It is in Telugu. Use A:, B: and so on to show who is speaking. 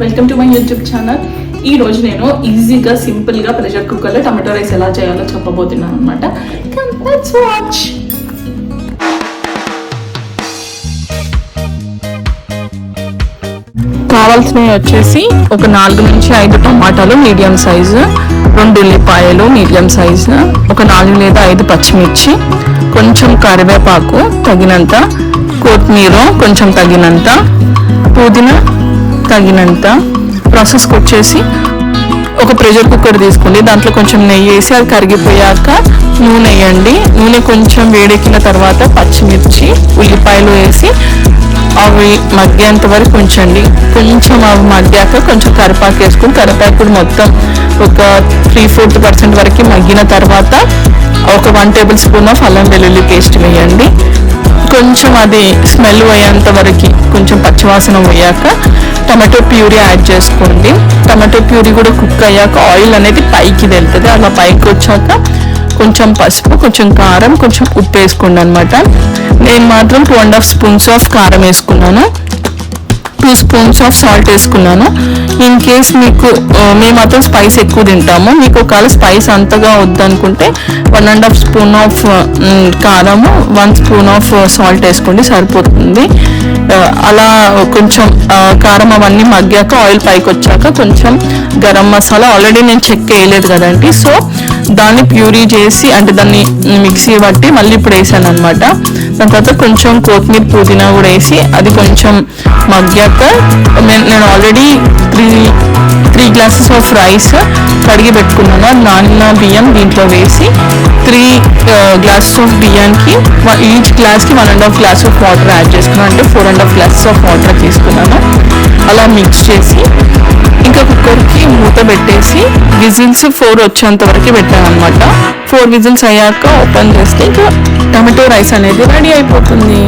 A: Welcome to my YouTube channel. ఈ రోజు నేను ఈజీగా సింపుల్గా ప్రెషర్ కుక్కర్లో టమాటో రైస్ ఎలా చేయాలో చెప్పబోతున్నాను అనమాట. Let's watch. కావాల్సినవి వచ్చేసి ఒక 4 నుంచి 5 టమాటాలు మీడియం సైజు, 2 ఉల్లిపాయలు మీడియం సైజు, ఒక 4 లేదా 5 పచ్చిమిర్చి, కొంచెం కరివేపాకు తగినంత, కొత్తిమీర కొంచెం తగినంత, పుదీనా తగినంత. ప్రాసెస్కి వచ్చేసి ఒక ప్రెషర్ కుక్కర్ తీసుకోండి, దాంట్లో కొంచెం నెయ్యి వేసి అది కరిగిపోయాక నూనె వేయండి. నూనె కొంచెం వేడెక్కిన తర్వాత పచ్చిమిర్చి ఉల్లిపాయలు వేసి అవి మగ్గేంత వరకు ఉంచండి. కొంచెం అవి మగ్గాక కొంచెం కరివేపాకు వేసుకుని కరివేపాకు మొత్తం ఒక 3-4% వరకు మగ్గిన తర్వాత ఒక 1 టేబుల్ స్పూన్ ఆఫ్ అల్లం వెల్లుల్లి పేస్ట్ వేయండి. కొంచెం అది స్మెల్ పోయేంత వరకు కొంచెం పచ్చివాసన పోయాక టమాటో ప్యూరీ యాడ్ చేసుకోండి. టమాటో ప్యూరీ కూడా కుక్ అయ్యాక ఆయిల్ అనేది పైకి వెళ్తుంది. అలా పైకి వచ్చాక కొంచెం పసుపు, కొంచెం కారం, కొంచెం ఉప్పు వేసుకోండి అనమాట. నేను మాత్రం 2.5 స్పూన్స్ ఆఫ్ కారం వేసుకున్నాను, 2 స్పూన్స్ ఆఫ్ సాల్ట్ వేసుకున్నాను. ఇన్ కేస్ మీకు మేము మాత్రం స్పైస్ ఎక్కువ తింటాము, మీకు ఒకవేళ స్పైస్ అంతగా వద్దనుకుంటే 1.5 స్పూన్ ఆఫ్ కారము, 1 స్పూన్ ఆఫ్ సాల్ట్ వేసుకోండి, సరిపోతుంది. అలా కొంచెం కారం అవన్నీ మగ్గాక ఆయిల్ పైకి వచ్చాక కొంచెం గరం మసాలా, ఆల్రెడీ నేను చెక్క వేయలేదు కదండి, సో దాన్ని ప్యూరీ చేసి అంటే దాన్ని మిక్సీ పట్టి మళ్ళీ ఇప్పుడు వేసాను అనమాట. దాని తర్వాత కొంచెం కొత్తిమీర పుదీనా కూడా వేసి అది కొంచెం మగ్గాక నేను ఆల్రెడీ 3 గ్లాసెస్ ఆఫ్ రైస్ కడిగి పెట్టుకున్నాను. అది నానిన బియ్యం దీంట్లో వేసి 3 గ్లాసెస్ ఆఫ్ బియ్యానికి ఈచ్ గ్లాస్కి 1.5 గ్లాస్ ఆఫ్ వాటర్ యాడ్ చేసుకున్నాను, అంటే 4.5 గ్లాసెస్ ఆఫ్ వాటర్ తీసుకున్నాను. అలా మిక్స్ చేసి ఇంకా కుక్కర్కి మూత పెట్టేసి విజిల్స్ 4 వచ్చేంత వరకు పెట్టాను అనమాట. 4 విజిల్స్ అయ్యాక ఓపెన్ చేస్తే ఇంకా టమాటో రైస్ అనేది రెడీ అయిపోతుంది.